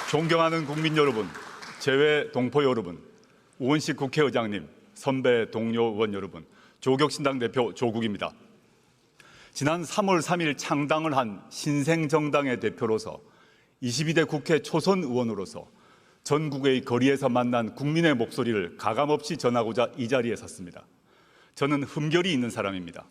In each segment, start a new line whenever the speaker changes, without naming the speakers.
존경하는 국민 여러분, 재외 동포 여러분, 우원식 국회의장님, 선배 동료 의원 여러분, 조국신당 대표 조국입니다. 지난 3월 3일 창당을 한 신생정당의 대표로서 22대 국회 초선 의원으로서 전국의 거리에서 만난 국민의 목소리를 가감없이 전하고자 이 자리에 섰습니다. 저는 흠결이 있는 사람입니다.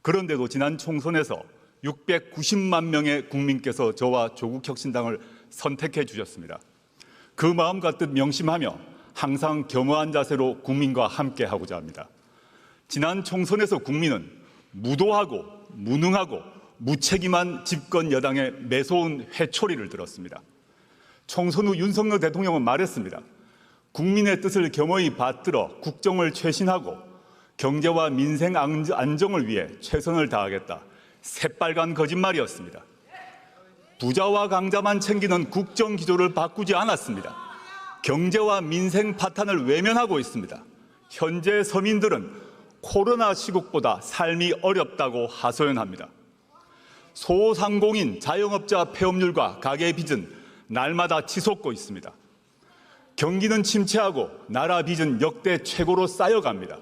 그런데도 지난 총선에서 690만 명의 국민께서 저와 조국혁신당을 선택해 주셨습니다. 그 마음과 뜻 명심하며 항상 겸허한 자세로 국민과 함께 하고자 합니다. 지난 총선에서 국민은 무도하고 무능하고 무책임한 집권 여당의 매서운 회초리를 들었습니다. 총선 후 윤석열 대통령은 말했습니다. 국민의 뜻을 겸허히 받들어 국정을 쇄신하고 경제와 민생 안정을 위해 최선을 다하겠다. 새빨간 거짓말이었습니다. 부자와 강자만 챙기는 국정 기조를 바꾸지 않았습니다. 경제와 민생 파탄을 외면하고 있습니다. 현재 서민들은 코로나 시국보다 삶이 어렵다고 하소연합니다. 소상공인, 자영업자 폐업률과 가계 빚은 날마다 치솟고 있습니다. 경기는 침체하고 나라 빚은 역대 최고로 쌓여갑니다.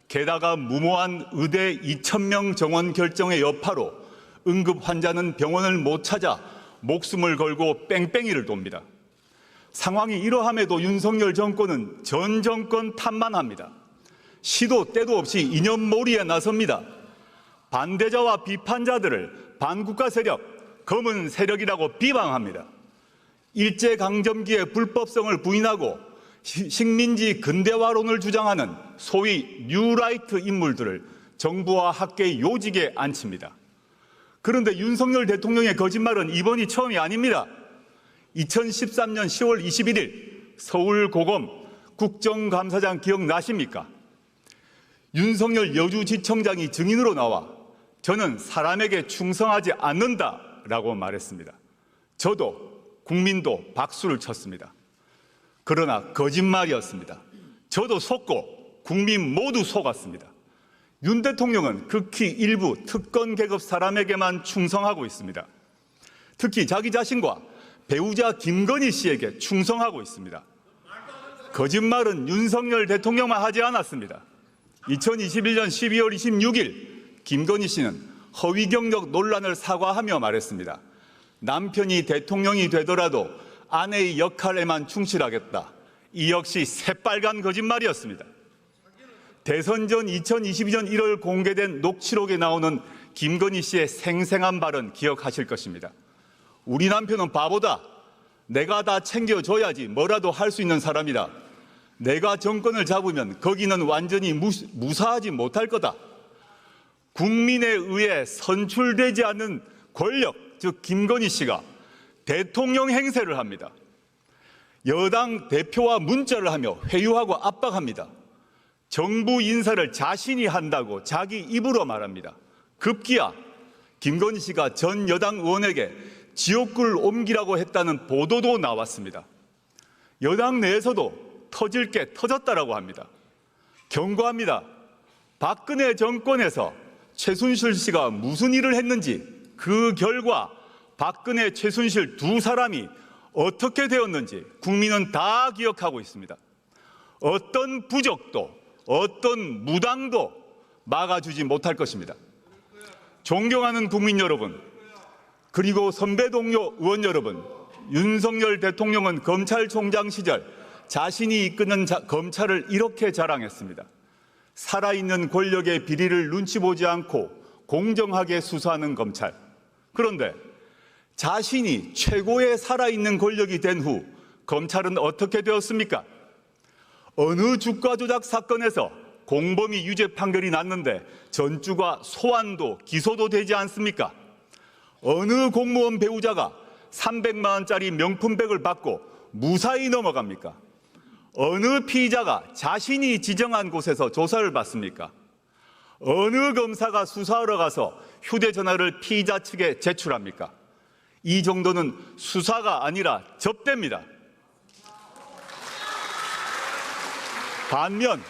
게다가 무모한 의대 2,000명 정원 결정의 여파로 응급 환자는 병원을 못 찾아 목숨을 걸고 뺑뺑이를 돕니다. 상황이 이러함에도 윤석열 정권은 전 정권 탓만 합니다. 시도 때도 없이 이념몰이에 나섭니다. 반대자와 비판자들을 반국가 세력, 검은 세력이라고 비방합니다. 일제강점기의 불법성을 부인하고 식민지 근대화론을 주장하는 소위 뉴라이트 인물들을 정부와 학계의 요직에 앉힙니다. 그런데 윤석열 대통령의 거짓말은 이번이 처음이 아닙니다. 2013년 10월 21일 서울고검 국정감사장 기억나십니까? 윤석열 여주지청장이 증인으로 나와 저는 사람에게 충성하지 않는다라고 말했습니다. 저도 국민도 박수를 쳤습니다. 그러나 거짓말이었습니다. 저도 속고 국민 모두 속았습니다. 윤 대통령은 극히 일부 특권 계급 사람에게만 충성하고 있습니다. 특히 자기 자신과 배우자 김건희 씨에게 충성하고 있습니다. 거짓말은 윤석열 대통령만 하지 않았습니다. 2021년 12월 26일 김건희 씨는 허위 경력 논란을 사과하며 말했습니다. 남편이 대통령이 되더라도 아내의 역할에만 충실하겠다. 이 역시 새빨간 거짓말이었습니다. 대선 전 2022년 1월 공개된 녹취록에 나오는 김건희 씨의 생생한 발언 기억하실 것입니다. 우리 남편은 바보다. 내가 다 챙겨줘야지 뭐라도 할 수 있는 사람이다. 내가 정권을 잡으면 거기는 완전히 무사하지 못할 거다. 국민에 의해 선출되지 않은 권력, 즉 김건희 씨가 대통령 행세를 합니다. 여당 대표와 문자를 하며 회유하고 압박합니다. 정부 인사를 자신이 한다고 자기 입으로 말합니다. 급기야 김건희 씨가 전 여당 의원에게 지옥을 옮기라고 했다는 보도도 나왔습니다. 여당 내에서도 터질 게 터졌다라고 합니다. 경고합니다. 박근혜 정권에서 최순실 씨가 무슨 일을 했는지 그 결과 박근혜, 최순실 두 사람이 어떻게 되었는지 국민은 다 기억하고 있습니다. 어떤 부적도 어떤 무당도 막아주지 못할 것입니다. 존경하는 국민 여러분, 그리고 선배 동료 의원 여러분, 윤석열 대통령은 검찰총장 시절 자신이 이끄는 검찰을 이렇게 자랑했습니다. 살아있는 권력의 비리를 눈치 보지 않고 공정하게 수사하는 검찰. 그런데 자신이 최고의 살아있는 권력이 된 후 검찰은 어떻게 되었습니까? 어느 주가 조작 사건에서 공범이 유죄 판결이 났는데 전주가 소환도 기소도 되지 않습니까? 어느 공무원 배우자가 300만 원짜리 명품백을 받고 무사히 넘어갑니까? 어느 피의자가 자신이 지정한 곳에서 조사를 받습니까? 어느 검사가 수사하러 가서 휴대전화를 피의자 측에 제출합니까? 이 정도는 수사가 아니라 접대입니다. 반면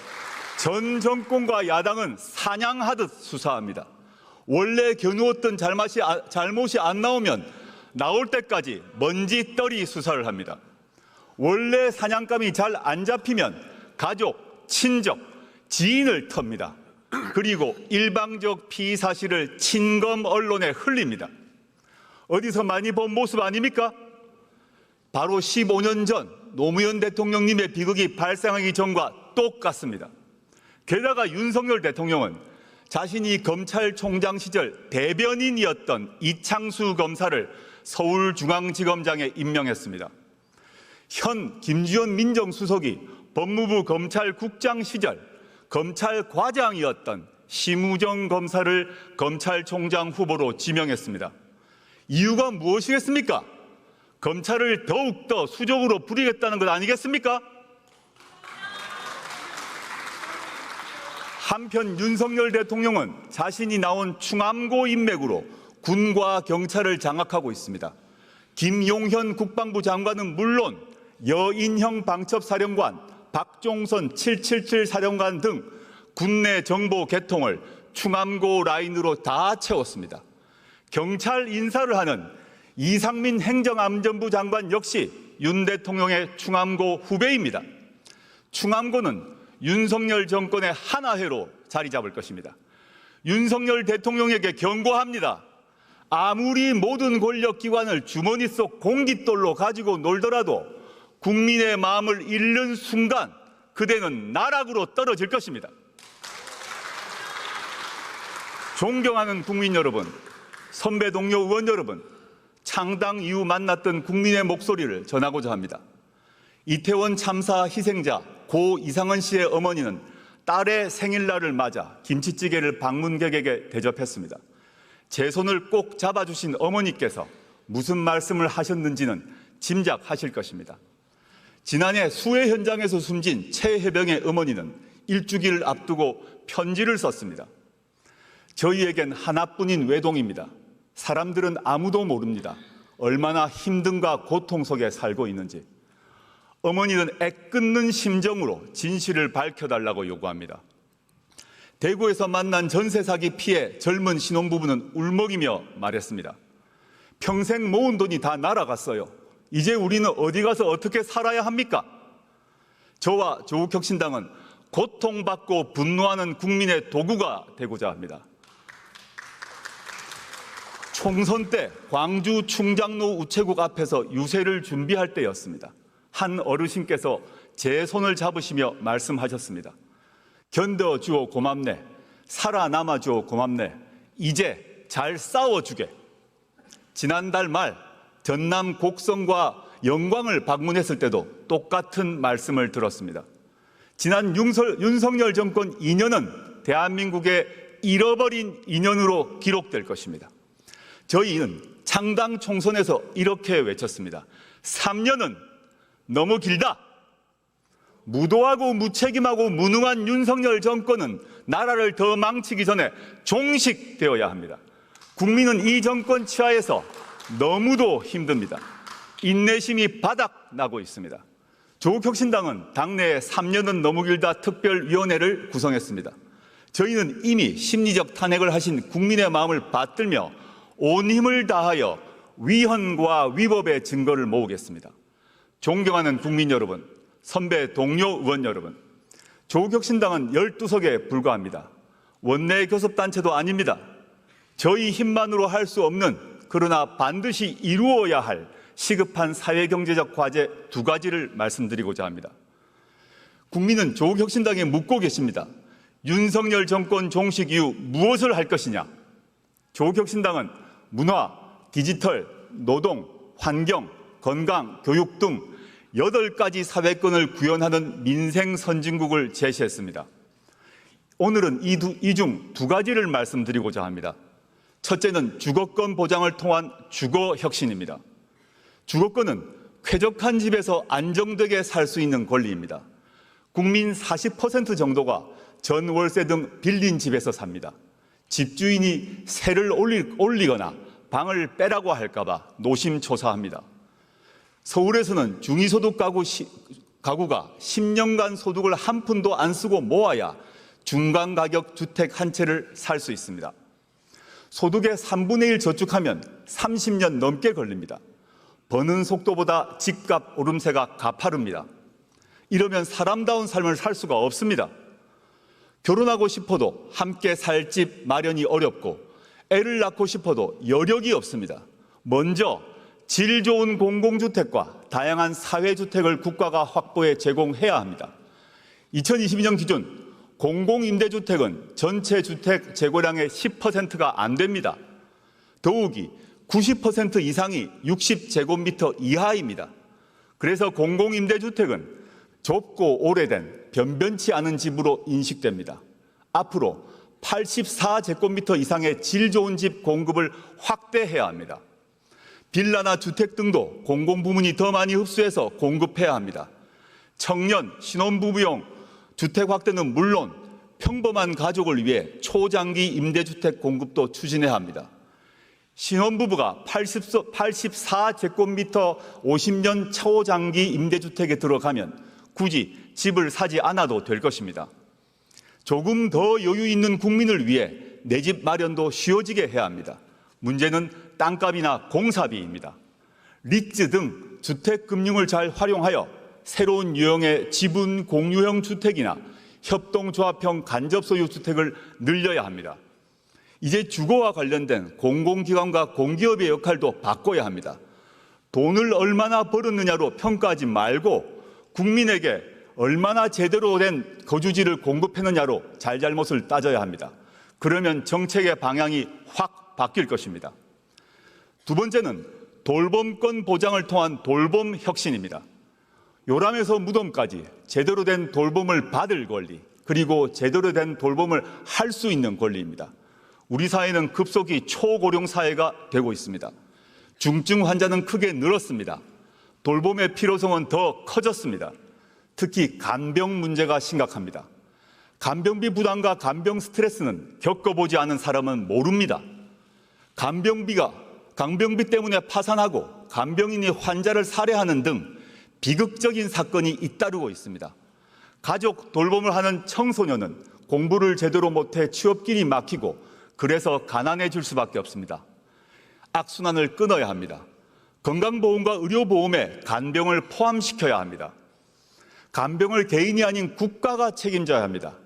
전 정권과 야당은 사냥하듯 수사합니다. 원래 겨누었던 잘못이 안 나오면 나올 때까지 먼지떨이 수사를 합니다. 원래 사냥감이 잘 안 잡히면 가족, 친족, 지인을 텁니다. 그리고 일방적 피의 사실을 친검 언론에 흘립니다. 어디서 많이 본 모습 아닙니까? 바로 15년 전 노무현 대통령님의 비극이 발생하기 전과 똑같습니다. 게다가 윤석열 대통령은 자신이 검찰총장 시절 대변인이었던 이창수 검사를 서울중앙지검장에 임명했습니다. 현 김주현 민정수석이 법무부 검찰국장 시절 검찰과장이었던 심우정 검사를 검찰총장 후보로 지명했습니다. 이유가 무엇이겠습니까? 검찰을 더욱더 수적으로 부리겠다는 것 아니겠습니까? 한편 윤석열 대통령은 자신이 나온 충암고 인맥으로 군과 경찰을 장악하고 있습니다. 김용현 국방부 장관은 물론 여인형 방첩사령관, 박종선 777 사령관 등 군내 정보 개통을 충암고 라인으로 다 채웠습니다. 경찰 인사를 하는 이상민 행정안전부 장관 역시 윤 대통령의 충암고 후배입니다. 충암고는 윤석열 정권의 하나회로 자리 잡을 것입니다. 윤석열 대통령에게 경고합니다. 아무리 모든 권력기관을 주머니 속 공깃돌로 가지고 놀더라도 국민의 마음을 잃는 순간 그대는 나락으로 떨어질 것입니다. 존경하는 국민 여러분, 선배 동료 의원 여러분, 창당 이후 만났던 국민의 목소리를 전하고자 합니다. 이태원 참사 희생자 고 이상은 씨의 어머니는 딸의 생일날을 맞아 김치찌개를 방문객에게 대접했습니다. 제 손을 꼭 잡아주신 어머니께서 무슨 말씀을 하셨는지는 짐작하실 것입니다. 지난해 수해 현장에서 숨진 최혜병의 어머니는 일주기를 앞두고 편지를 썼습니다. 저희에겐 하나뿐인 외동입니다. 사람들은 아무도 모릅니다. 얼마나 힘든가 고통 속에 살고 있는지. 어머니는 애끓는 심정으로 진실을 밝혀달라고 요구합니다. 대구에서 만난 전세 사기 피해 젊은 신혼부부는 울먹이며 말했습니다. 평생 모은 돈이 다 날아갔어요. 이제 우리는 어디 가서 어떻게 살아야 합니까? 저와 조국혁신당은 고통받고 분노하는 국민의 도구가 되고자 합니다. 총선 때 광주 충장로 우체국 앞에서 유세를 준비할 때였습니다. 한 어르신께서 제 손을 잡으시며 말씀하셨습니다. 견뎌주어 고맙네. 살아남아주어 고맙네. 이제 잘 싸워주게. 지난달 말 전남 곡성과 영광을 방문했을 때도 똑같은 말씀을 들었습니다. 지난 윤석열 정권 2년은 대한민국의 잃어버린 2년으로 기록될 것입니다. 저희는 창당 총선에서 이렇게 외쳤습니다. 3년은 너무 길다. 무도하고 무책임하고 무능한 윤석열 정권은 나라를 더 망치기 전에 종식되어야 합니다. 국민은 이 정권 치하에서 너무도 힘듭니다. 인내심이 바닥나고 있습니다. 조국혁신당은 당내에 3년은 너무 길다 특별위원회를 구성했습니다. 저희는 이미 심리적 탄핵을 하신 국민의 마음을 받들며 온 힘을 다하여 위헌과 위법의 증거를 모으겠습니다. 존경하는 국민 여러분, 선배 동료 의원 여러분, 조국혁신당은 12석에 불과합니다. 원내 교섭단체도 아닙니다. 저희 힘만으로 할 수 없는 그러나 반드시 이루어야 할 시급한 사회경제적 과제 2가지를 말씀드리고자 합니다. 국민은 조국혁신당에 묻고 계십니다. 윤석열 정권 종식 이후 무엇을 할 것이냐? 조국혁신당은 문화, 디지털, 노동, 환경, 건강, 교육 등 8가지 사회권을 구현하는 민생 선진국을 제시했습니다. 오늘은 이 중 2가지를 말씀드리고자 합니다. 첫째는 주거권 보장을 통한 주거혁신입니다. 주거권은 쾌적한 집에서 안정되게 살 수 있는 권리입니다. 국민 40% 정도가 전월세 등 빌린 집에서 삽니다. 집주인이 세를 올리거나 방을 빼라고 할까봐 노심초사합니다. 서울에서는 중위소득 가구가 10년간 소득을 한 푼도 안 쓰고 모아야 중간가격 주택 한 채를 살 수 있습니다. 소득의 3분의 1 저축하면 30년 넘게 걸립니다. 버는 속도보다 집값 오름세가 가파릅니다. 이러면 사람다운 삶을 살 수가 없습니다. 결혼하고 싶어도 함께 살 집 마련이 어렵고 애를 낳고 싶어도 여력이 없습니다. 먼저 질 좋은 공공주택과 다양한 사회주택을 국가가 확보해 제공해야 합니다. 2022년 기준 공공임대주택은 전체 주택 재고량의 10%가 안 됩니다. 더욱이 90% 이상이 60제곱미터 이하입니다. 그래서 공공임대주택은 좁고 오래된 변변치 않은 집으로 인식됩니다. 앞으로 84제곱미터 이상의 질 좋은 집 공급을 확대해야 합니다. 빌라나 주택 등도 공공부문이 더 많이 흡수해서 공급해야 합니다. 청년, 신혼부부용 주택 확대는 물론 평범한 가족을 위해 초장기 임대주택 공급도 추진해야 합니다. 신혼부부가 84제곱미터 50년 초장기 임대주택에 들어가면 굳이 집을 사지 않아도 될 것입니다. 조금 더 여유 있는 국민을 위해 내 집 마련도 쉬워지게 해야 합니다. 문제는 땅값이나 공사비입니다. 리츠 등 주택금융을 잘 활용하여 새로운 유형의 지분 공유형 주택이나 협동조합형 간접소유 주택을 늘려야 합니다. 이제 주거와 관련된 공공기관과 공기업의 역할도 바꿔야 합니다. 돈을 얼마나 벌었느냐로 평가하지 말고 국민에게 얼마나 제대로 된 거주지를 공급했느냐로 잘잘못을 따져야 합니다. 그러면 정책의 방향이 확 바뀔 것입니다. 두 번째는 돌봄권 보장을 통한 돌봄 혁신입니다. 요람에서 무덤까지 제대로 된 돌봄을 받을 권리, 그리고 제대로 된 돌봄을 할 수 있는 권리입니다. 우리 사회는 급속히 초고령 사회가 되고 있습니다. 중증 환자는 크게 늘었습니다. 돌봄의 필요성은 더 커졌습니다. 특히 간병 문제가 심각합니다. 간병비 부담과 간병 스트레스는 겪어보지 않은 사람은 모릅니다. 간병비 때문에 파산하고 간병인이 환자를 살해하는 등 비극적인 사건이 잇따르고 있습니다. 가족 돌봄을 하는 청소년은 공부를 제대로 못해 취업길이 막히고 그래서 가난해질 수밖에 없습니다. 악순환을 끊어야 합니다. 건강보험과 의료보험에 간병을 포함시켜야 합니다. 간병을 개인이 아닌 국가가 책임져야 합니다.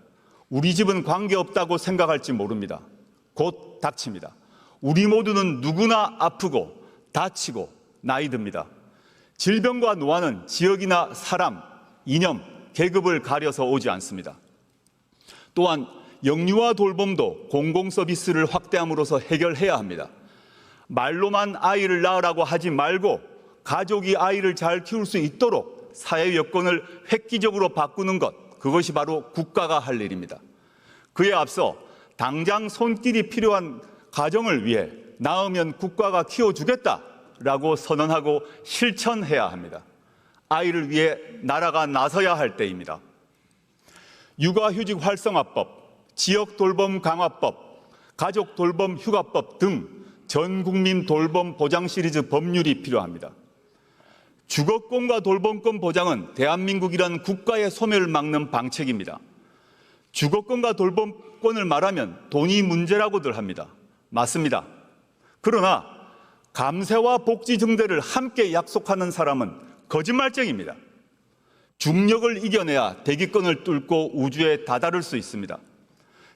우리 집은 관계없다고 생각할지 모릅니다. 곧 닥칩니다. 우리 모두는 누구나 아프고 다치고 나이 듭니다. 질병과 노화는 지역이나 사람, 이념, 계급을 가려서 오지 않습니다. 또한 영유아 돌봄도 공공서비스를 확대함으로써 해결해야 합니다. 말로만 아이를 낳으라고 하지 말고 가족이 아이를 잘 키울 수 있도록 사회 여건을 획기적으로 바꾸는 것, 그것이 바로 국가가 할 일입니다. 그에 앞서 당장 손길이 필요한 가정을 위해 낳으면 국가가 키워주겠다라고 선언하고 실천해야 합니다. 아이를 위해 나라가 나서야 할 때입니다. 육아휴직 활성화법, 지역돌봄 강화법, 가족돌봄 휴가법 등 전국민 돌봄 보장 시리즈 법률이 필요합니다. 주거권과 돌봄권 보장은 대한민국이란 국가의 소멸을 막는 방책입니다. 주거권과 돌봄권을 말하면 돈이 문제라고들 합니다. 맞습니다. 그러나 감세와 복지 증대를 함께 약속하는 사람은 거짓말쟁입니다. 중력을 이겨내야 대기권을 뚫고 우주에 다다를 수 있습니다.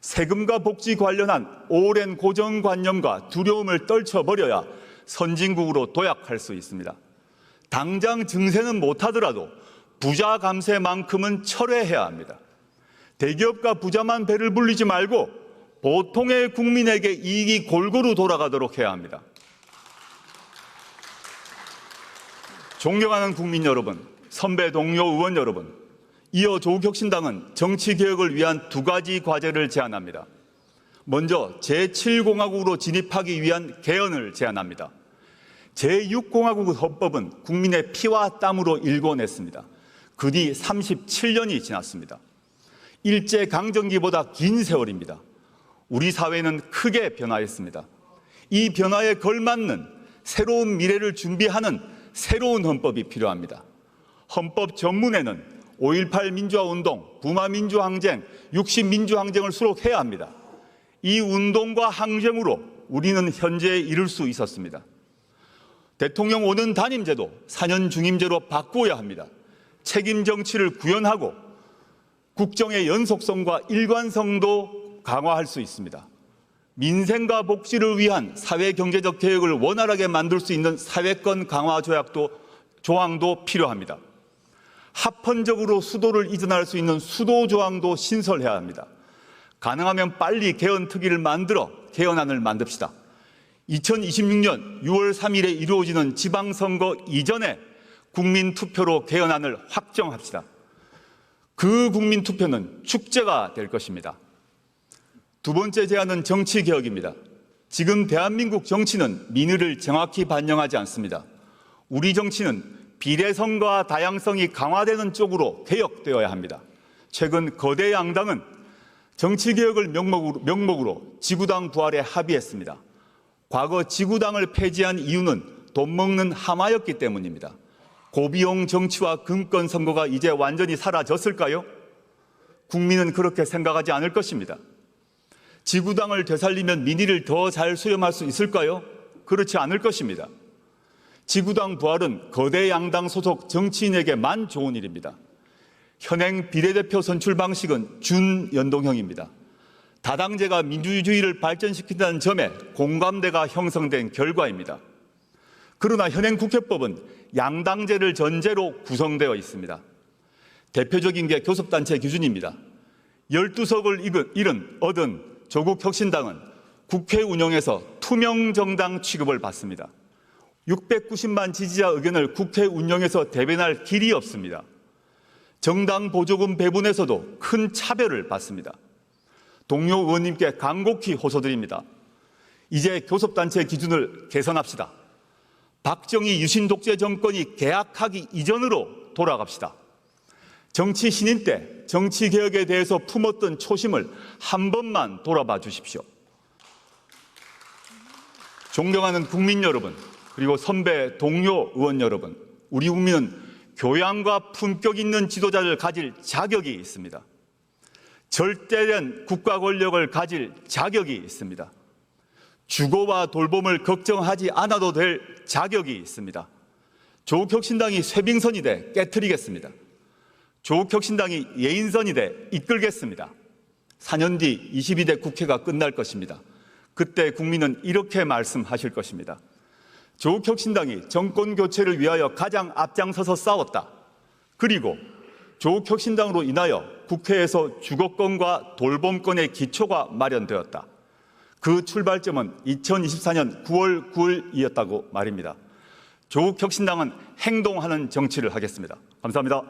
세금과 복지 관련한 오랜 고정관념과 두려움을 떨쳐버려야 선진국으로 도약할 수 있습니다. 당장 증세는 못하더라도 부자 감세만큼은 철회해야 합니다. 대기업과 부자만 배를 불리지 말고 보통의 국민에게 이익이 골고루 돌아가도록 해야 합니다. 존경하는 국민 여러분, 선배 동료 의원 여러분, 이어 조국혁신당은 정치개혁을 위한 두 가지 과제를 제안합니다. 먼저 제7공화국으로 진입하기 위한 개헌을 제안합니다. 제6공화국 헌법은 국민의 피와 땀으로 일궈냈습니다. 그 뒤 37년이 지났습니다. 일제강점기보다 긴 세월입니다. 우리 사회는 크게 변화했습니다. 이 변화에 걸맞는 새로운 미래를 준비하는 새로운 헌법이 필요합니다. 헌법 전문에는 5.18 민주화운동, 부마민주항쟁, 60민주항쟁을 수록해야 합니다. 이 운동과 항쟁으로 우리는 현재에 이를 수 있었습니다. 대통령 5년 단임제도 4년 중임제로 바꾸어야 합니다. 책임 정치를 구현하고 국정의 연속성과 일관성도 강화할 수 있습니다. 민생과 복지를 위한 사회경제적 개혁을 원활하게 만들 수 있는 사회권 강화 조항도 필요합니다. 합헌적으로 수도를 이전할 수 있는 수도 조항도 신설해야 합니다. 가능하면 빨리 개헌특위를 만들어 개헌안을 만듭시다. 2026년 6월 3일에 이루어지는 지방선거 이전에 국민투표로 개헌안을 확정합시다. 그 국민투표는 축제가 될 것입니다. 두 번째 제안은 정치개혁입니다. 지금 대한민국 정치는 민의를 정확히 반영하지 않습니다. 우리 정치는 비례성과 다양성이 강화되는 쪽으로 개혁되어야 합니다. 최근 거대 양당은 정치개혁을 명목으로 지구당 부활에 합의했습니다. 과거 지구당을 폐지한 이유는 돈 먹는 하마였기 때문입니다. 고비용 정치와 금권 선거가 이제 완전히 사라졌을까요? 국민은 그렇게 생각하지 않을 것입니다. 지구당을 되살리면 민의를 더 잘 수렴할 수 있을까요? 그렇지 않을 것입니다. 지구당 부활은 거대 양당 소속 정치인에게만 좋은 일입니다. 현행 비례대표 선출 방식은 준연동형입니다. 다당제가 민주주의를 발전시킨다는 점에 공감대가 형성된 결과입니다. 그러나 현행 국회법은 양당제를 전제로 구성되어 있습니다. 대표적인 게 교섭단체 기준입니다. 12석을 얻은 조국혁신당은 국회 운영에서 투명정당 취급을 받습니다. 690만 지지자 의견을 국회 운영에서 대변할 길이 없습니다. 정당 보조금 배분에서도 큰 차별을 받습니다. 동료 의원님께 간곡히 호소드립니다. 이제 교섭단체 기준을 개선합시다. 박정희 유신 독재 정권이 개학하기 이전으로 돌아갑시다. 정치 신인 때 정치개혁에 대해서 품었던 초심을 한 번만 돌아봐 주십시오. 존경하는 국민 여러분, 그리고 선배 동료 의원 여러분, 우리 국민은 교양과 품격 있는 지도자를 가질 자격이 있습니다. 절대된 국가 권력을 가질 자격이 있습니다. 주거와 돌봄을 걱정하지 않아도 될 자격이 있습니다. 조국혁신당이 쇄빙선이 돼 깨트리겠습니다. 조국혁신당이 예인선이 돼 이끌겠습니다. 4년 뒤 22대 국회가 끝날 것입니다. 그때 국민은 이렇게 말씀하실 것입니다. 조국혁신당이 정권교체를 위하여 가장 앞장서서 싸웠다. 그리고 조국혁신당으로 인하여 국회에서 주거권과 돌봄권의 기초가 마련되었다. 그 출발점은 2024년 9월 9일이었다고 말입니다. 조국혁신당은 행동하는 정치를 하겠습니다. 감사합니다.